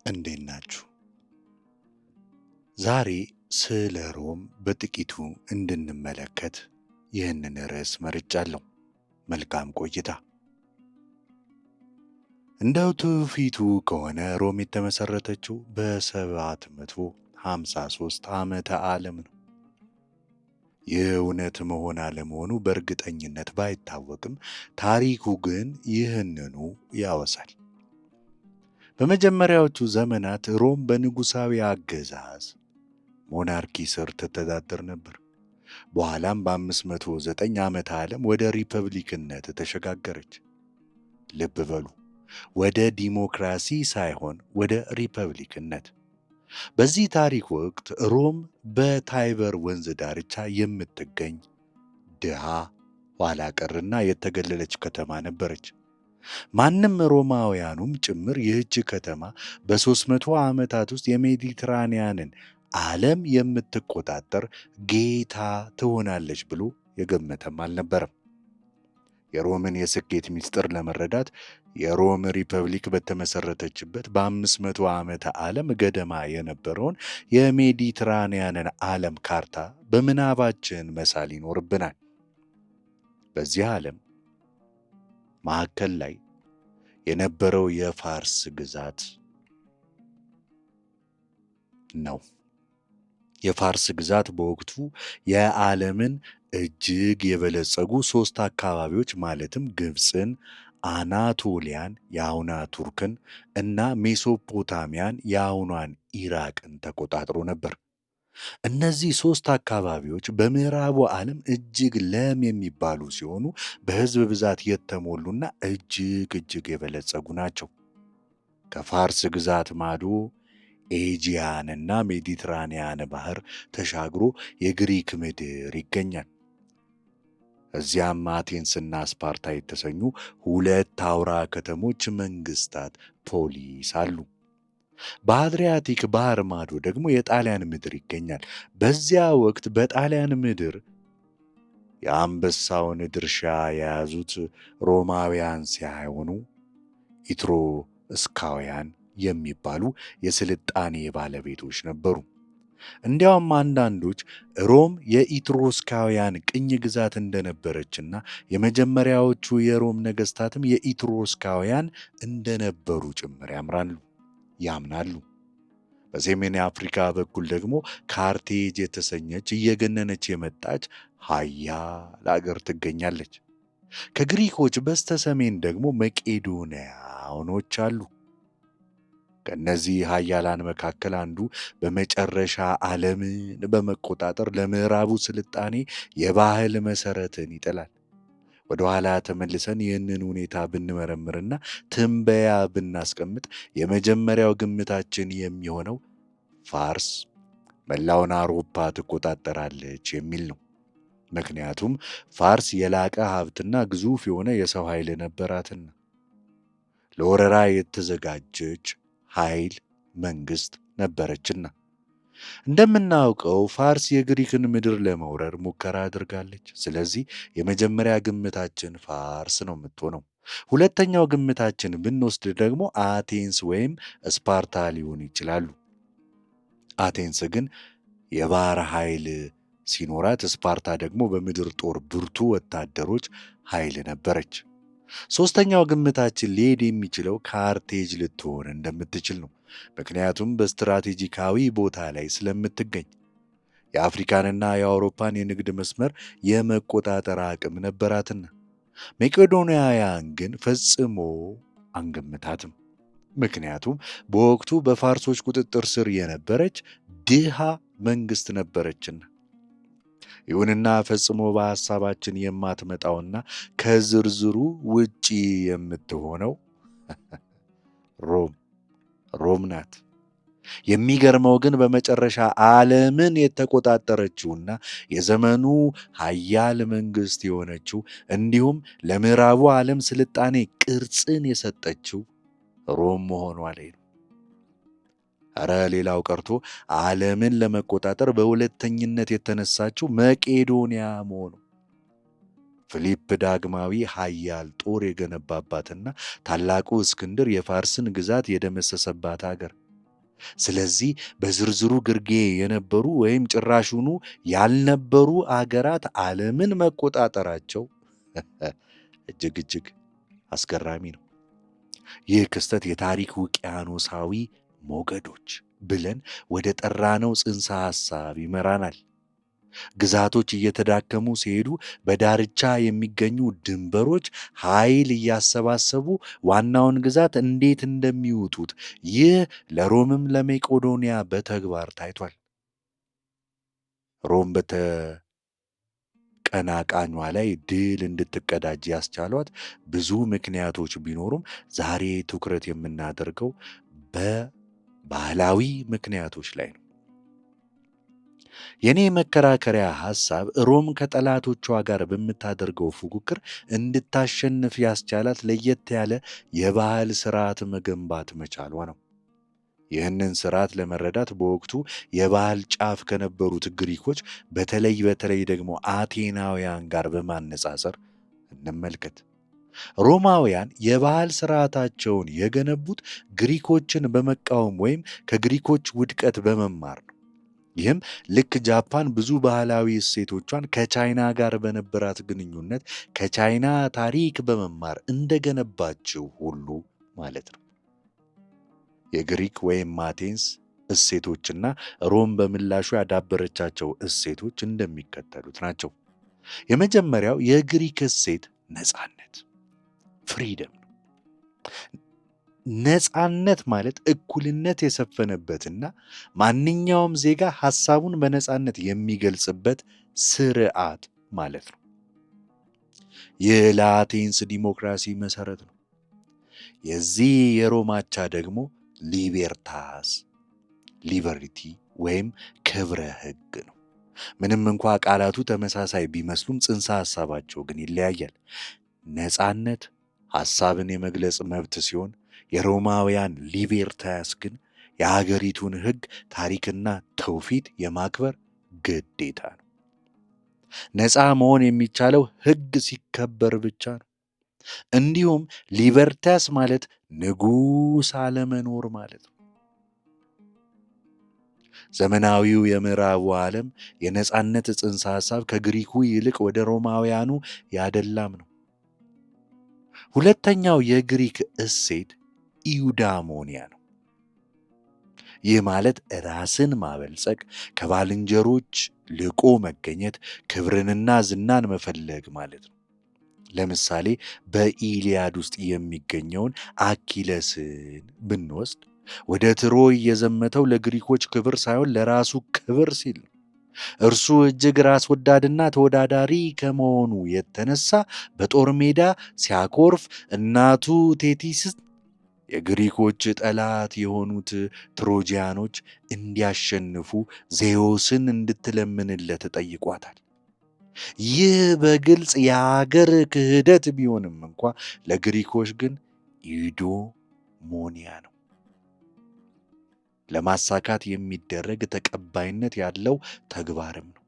እንዴት ናችሁ? ዛሬ ስለ ሮም በጥቂቱ እንድንመለከት ይህንን ርዕስ መርጫለሁ። መልካም ቆይታ። እንደ ትውፊቱ ከሆነ ሮም የተመሠረተችው በ753 ዓመተ ዓለም ነው። ይህ እውነት መሆን አለመሆኑ በእርግጠኝነት ባይታወቅም ታሪኩ ግን ይህንኑ ያወሳል። በመጀመሪያዎቹ ዘመናት ሮም በንጉሣዊ አገዛዝ ሞናርኪ ስር ትተዳደር ነበር። በኋላም በ509 ዓመተ ዓለም ወደ ሪፐብሊክነት ተሸጋገረች። ልብ በሉ፣ ወደ ዲሞክራሲ ሳይሆን ወደ ሪፐብሊክነት። በዚህ ታሪክ ወቅት ሮም በታይበር ወንዝ ዳርቻ የምትገኝ ድሃ፣ ኋላ ቀርና የተገለለች ከተማ ነበረች። ማንም ሮማውያኑም ጭምር ይህች ከተማ በ300 ዓመታት ውስጥ የሜዲትራንያንን ዓለም የምትቆጣጠር ጌታ ትሆናለች ብሎ የገመተም አልነበረም። የሮምን የስኬት ምስጢር ለመረዳት የሮም ሪፐብሊክ በተመሠረተችበት በ500 ዓመተ ዓለም ገደማ የነበረውን የሜዲትራንያንን ዓለም ካርታ በምናባችን መሳል ይኖርብናል። በዚህ ዓለም ማዕከል ላይ የነበረው የፋርስ ግዛት ነው። የፋርስ ግዛት በወቅቱ የዓለምን እጅግ የበለጸጉ 3 አካባቢዎች ማለትም ግብፅን፣ አናቶሊያን የአሁኗ ቱርክን እና ሜሶፖታሚያን የአሁኗን ኢራቅን ተቆጣጥሮ ነበር። እነዚህ 3 አካባቢዎች በምዕራቡ ዓለም እጅግ ለም የሚባሉ ሲሆኑ በሕዝብ ብዛት የተሞሉና እጅግ የበለጸጉ ናቸው። ከፋርስ ግዛት ማዶ ኤጂያንና ሜዲትራንያን ባህር ተሻግሮ የግሪክ ምድር ይገኛል። እዚያም አቴንስና ስፓርታ የተሰኙ 2 አውራ ከተሞች መንግስታት ፖሊስ አሉ። በአድሪያቲክ ባህር ማዶ ደግሞ የጣሊያን ምድር ይገኛል። በዚያ ወቅት በጣሊያን ምድር የአንበሳውን ድርሻ የያዙት ሮማውያን ሲሆኑ ኢትሩስካውያን የሚባሉ የስልጣኔ ባለቤቶች ነበሩ። እንዲያውም አንዳንዶች ሮም የኢትሩስካውያን ቅኝ ግዛት እንደነበረችና የመጀመሪያዎቹ የሮም ነገሥታትም የኢትሩስካውያን እንደነበሩ ጭምር ያምናሉ። በሰሜን አፍሪካ በኩል ደግሞ ካርቴጅ የተሰኘች እየገነነች የመጣች ኃያል አገር ትገኛለች። ከግሪኮች በስተ ሰሜን ደግሞ መቄዶንያኖች አሉ። ከእነዚህ ኃያላን መካከል አንዱ በመጨረሻ ዓለምን በመቆጣጠር ለምዕራቡ ስልጣኔ የባህል መሠረትን ይጥላል። ወደ ኋላ ተመልሰን ይህንን ሁኔታ ብንመረምርና ትንበያ ብናስቀምጥ የመጀመሪያው ግምታችን የሚሆነው ፋርስ መላውን አውሮፓ ትቆጣጠራለች የሚል ነው። ምክንያቱም ፋርስ የላቀ ሀብትና ግዙፍ የሆነ የሰው ኃይል ነበራትና፣ ለወረራ የተዘጋጀች ኃይል መንግስት ነበረችና። እንደምናውቀው ፋርስ የግሪክን ምድር ለመውረር ሙከራ አድርጋለች። ስለዚህ የመጀመሪያ ግምታችን ፋርስ ነው የምትሆነው። ሁለተኛው ግምታችን ብንወስድ ደግሞ አቴንስ ወይም ስፓርታ ሊሆኑ ይችላሉ። አቴንስ ግን የባህር ኃይል ሲኖራት፣ ስፓርታ ደግሞ በምድር ጦር ብርቱ ወታደሮች ኃይል ነበረች። ሦስተኛው ግምታችን ሊሄድ የሚችለው ካርቴጅ ልትሆን እንደምትችል ነው። ምክንያቱም በስትራቴጂካዊ ቦታ ላይ ስለምትገኝ የአፍሪካንና የአውሮፓን የንግድ መስመር የመቆጣጠር አቅም ነበራትና። መቄዶንያውያን ግን ፈጽሞ አንገምታትም። ምክንያቱም በወቅቱ በፋርሶች ቁጥጥር ስር የነበረች ድሃ መንግስት ነበረችና። ይሁንና ፈጽሞ በሐሳባችን የማትመጣውና ከዝርዝሩ ውጪ የምትሆነው ሮም ናት። የሚገርመው ግን በመጨረሻ ዓለምን የተቆጣጠረችውና የዘመኑ ኃያል መንግስት የሆነችው እንዲሁም ለምዕራቡ ዓለም ስልጣኔ ቅርጽን የሰጠችው ሮም መሆኗ ላይ ነው። እረ ሌላው ቀርቶ ዓለምን ለመቆጣጠር በሁለተኝነት የተነሳችው መቄዶንያ መሆኑ። ፊሊፕ ዳግማዊ ኃያል ጦር የገነባባትና ታላቁ እስክንድር የፋርስን ግዛት የደመሰሰባት አገር። ስለዚህ በዝርዝሩ ግርጌ የነበሩ ወይም ጭራሹኑ ያልነበሩ አገራት ዓለምን መቆጣጠራቸው እጅግ እጅግ አስገራሚ ነው። ይህ ክስተት የታሪክ ውቅያኖሳዊ ሞገዶች ብለን ወደ ጠራነው ጽንሰ ሐሳብ ይመራናል። ግዛቶች እየተዳከሙ ሲሄዱ በዳርቻ የሚገኙ ድንበሮች ኃይል እያሰባሰቡ ዋናውን ግዛት እንዴት እንደሚውጡት ይህ ለሮምም ለመቄዶንያ በተግባር ታይቷል። ሮም በተቀናቃኟ ላይ ድል እንድትቀዳጅ ያስቻሏት ብዙ ምክንያቶች ቢኖሩም ዛሬ ትኩረት የምናደርገው በባህላዊ ምክንያቶች ላይ ነው። የኔ መከራከሪያ ሐሳብ ሮም ከጠላቶቿ ጋር በምታደርገው ፉክክር እንድታሸንፍ ያስቻላት ለየት ያለ የባህል ስርዓት መገንባት መቻሏ ነው። ይህንን ስርዓት ለመረዳት በወቅቱ የባህል ጫፍ ከነበሩት ግሪኮች በተለይ ደግሞ አቴናውያን ጋር በማነጻጸር እንመልከት። ሮማውያን የባህል ስርዓታቸውን የገነቡት ግሪኮችን በመቃወም ወይም ከግሪኮች ውድቀት በመማር ነው። ይህም ልክ ጃፓን ብዙ ባህላዊ እሴቶቿን ከቻይና ጋር በነበራት ግንኙነት ከቻይና ታሪክ በመማር እንደገነባችው ሁሉ ማለት ነው። የግሪክ ወይም አቴንስ እሴቶችና ሮም በምላሹ ያዳበረቻቸው እሴቶች እንደሚከተሉት ናቸው። የመጀመሪያው የግሪክ እሴት ነፃነት፣ ፍሪደም ነው። ነፃነት ማለት እኩልነት የሰፈነበትና ማንኛውም ዜጋ ሐሳቡን በነፃነት የሚገልጽበት ስርዓት ማለት ነው። ይህ ለአቴንስ ዲሞክራሲ መሰረት ነው። የዚህ የሮም አቻ ደግሞ ሊቤርታስ፣ ሊበርቲ ወይም ክብረ ሕግ ነው። ምንም እንኳ ቃላቱ ተመሳሳይ ቢመስሉም ጽንሰ ሐሳባቸው ግን ይለያያል። ነፃነት ሐሳብን የመግለጽ መብት ሲሆን የሮማውያን ሊቤርታስ ግን የሀገሪቱን ሕግ ታሪክና ትውፊት የማክበር ግዴታ ነው። ነፃ መሆን የሚቻለው ሕግ ሲከበር ብቻ ነው። እንዲሁም ሊበርታስ ማለት ንጉሥ አለመኖር ማለት ነው። ዘመናዊው የምዕራቡ ዓለም የነፃነት ጽንሰ ሐሳብ ከግሪኩ ይልቅ ወደ ሮማውያኑ ያደላም ነው። ሁለተኛው የግሪክ እሴት ኢዩዳሞኒያ ነው። ይህ ማለት ራስን ማበልጸግ፣ ከባልንጀሮች ልቆ መገኘት፣ ክብርንና ዝናን መፈለግ ማለት ነው። ለምሳሌ በኢሊያድ ውስጥ የሚገኘውን አኪለስን ብንወስድ ወደ ትሮይ የዘመተው ለግሪኮች ክብር ሳይሆን ለራሱ ክብር ሲል ነው። እርሱ እጅግ ራስ ወዳድና ተወዳዳሪ ከመሆኑ የተነሳ በጦር ሜዳ ሲያኮርፍ እናቱ ቴቲስ የግሪኮች ጠላት የሆኑት ትሮጂያኖች እንዲያሸንፉ ዜዎስን እንድትለምንለት ጠይቋታል። ይህ በግልጽ የአገር ክህደት ቢሆንም እንኳ ለግሪኮች ግን ኢዩዶሞኒያ ነው። ለማሳካት የሚደረግ ተቀባይነት ያለው ተግባርም ነው።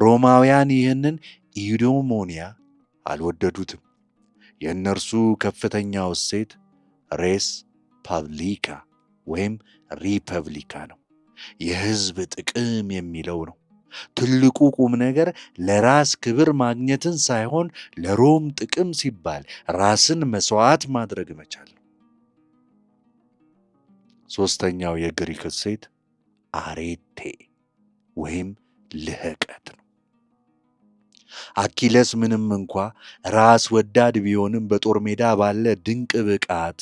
ሮማውያን ይህንን ኢዩዶሞኒያ አልወደዱትም። የእነርሱ ከፍተኛው እሴት ሬስ ፐብሊካ ወይም ሪፐብሊካ ነው። የሕዝብ ጥቅም የሚለው ነው። ትልቁ ቁም ነገር ለራስ ክብር ማግኘትን ሳይሆን ለሮም ጥቅም ሲባል ራስን መስዋዕት ማድረግ መቻል ነው። ሦስተኛው የግሪክ እሴት አሬቴ ወይም ልህቀት ነው። አኪለስ ምንም እንኳ ራስ ወዳድ ቢሆንም በጦር ሜዳ ባለ ድንቅ ብቃት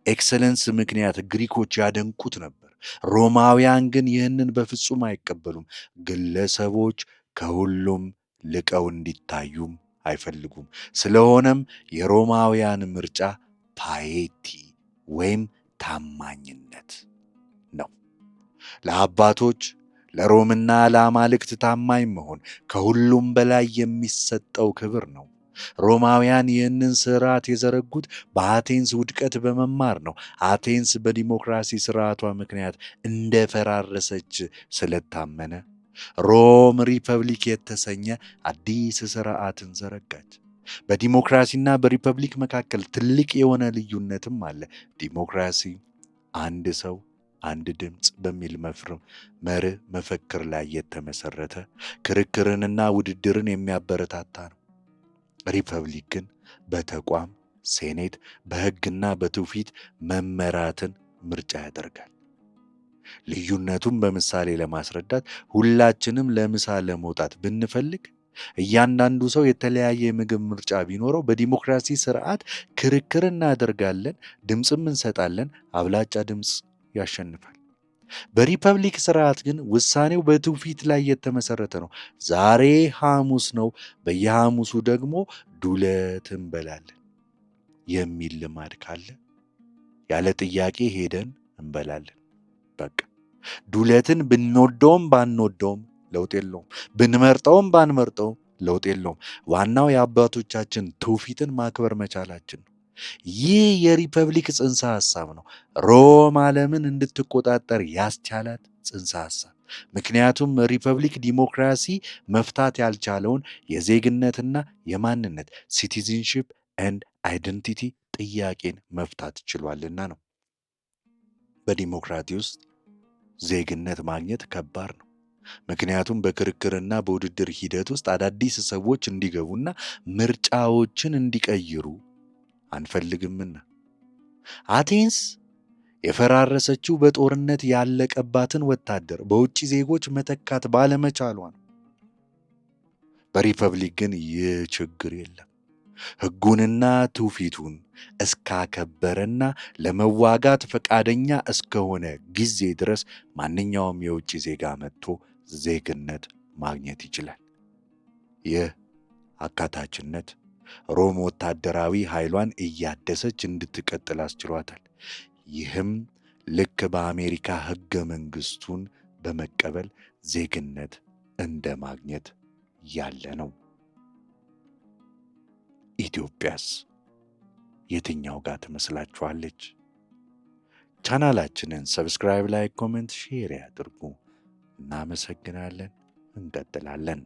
ኤክሰለንስ ምክንያት ግሪኮች ያደንቁት ነበር። ሮማውያን ግን ይህንን በፍጹም አይቀበሉም። ግለሰቦች ከሁሉም ልቀው እንዲታዩም አይፈልጉም። ስለሆነም የሮማውያን ምርጫ ፓዬቲ ወይም ታማኝነት ነው። ለአባቶች ለሮምና ለአማልክት ታማኝ መሆን ከሁሉም በላይ የሚሰጠው ክብር ነው። ሮማውያን ይህንን ስርዓት የዘረጉት በአቴንስ ውድቀት በመማር ነው። አቴንስ በዲሞክራሲ ስርዓቷ ምክንያት እንደፈራረሰች ስለታመነ ሮም ሪፐብሊክ የተሰኘ አዲስ ስርዓትን ዘረጋች። በዲሞክራሲና በሪፐብሊክ መካከል ትልቅ የሆነ ልዩነትም አለ። ዲሞክራሲ አንድ ሰው አንድ ድምፅ በሚል መርህ መፈክር ላይ የተመሰረተ ክርክርንና ውድድርን የሚያበረታታ ነው። ሪፐብሊክ ግን በተቋም ሴኔት፣ በሕግና በትውፊት መመራትን ምርጫ ያደርጋል። ልዩነቱን በምሳሌ ለማስረዳት ሁላችንም ለምሳ ለመውጣት ብንፈልግ እያንዳንዱ ሰው የተለያየ የምግብ ምርጫ ቢኖረው በዲሞክራሲ ስርዓት ክርክር እናደርጋለን፣ ድምፅም እንሰጣለን፣ አብላጫ ድምፅ ያሸንፋል። በሪፐብሊክ ስርዓት ግን ውሳኔው በትውፊት ላይ የተመሰረተ ነው። ዛሬ ሐሙስ ነው፣ በየሐሙሱ ደግሞ ዱለት እንበላለን የሚል ልማድ ካለ ያለ ጥያቄ ሄደን እንበላለን። በቃ ዱለትን ብንወደውም ባንወደውም ለውጥ የለውም። ብንመርጠውም ባንመርጠውም ለውጥ የለውም። ዋናው የአባቶቻችን ትውፊትን ማክበር መቻላችን ነው። ይህ የሪፐብሊክ ጽንሰ ሐሳብ ነው ሮም ዓለምን እንድትቆጣጠር ያስቻላት ጽንሰ ሐሳብ። ምክንያቱም ሪፐብሊክ ዲሞክራሲ መፍታት ያልቻለውን የዜግነትና የማንነት ሲቲዝንሺፕ ኤንድ አይደንቲቲ ጥያቄን መፍታት ችሏልና ነው። በዲሞክራሲ ውስጥ ዜግነት ማግኘት ከባድ ነው። ምክንያቱም በክርክርና በውድድር ሂደት ውስጥ አዳዲስ ሰዎች እንዲገቡና ምርጫዎችን እንዲቀይሩ አንፈልግምና። አቴንስ የፈራረሰችው በጦርነት ያለቀባትን ወታደር በውጭ ዜጎች መተካት ባለመቻሏ ነው። በሪፐብሊክ ግን ይህ ችግር የለም። ሕጉንና ትውፊቱን እስካከበረና ለመዋጋት ፈቃደኛ እስከሆነ ጊዜ ድረስ ማንኛውም የውጭ ዜጋ መጥቶ ዜግነት ማግኘት ይችላል። ይህ አካታችነት ሮም ወታደራዊ ኃይሏን እያደሰች እንድትቀጥል አስችሏታል። ይህም ልክ በአሜሪካ ሕገ መንግሥቱን በመቀበል ዜግነት እንደ ማግኘት ያለ ነው። ኢትዮጵያስ የትኛው ጋር ትመስላችኋለች? ቻናላችንን ሰብስክራይብ፣ ላይክ፣ ኮሜንት፣ ሼር ያድርጉ። እናመሰግናለን። እንቀጥላለን።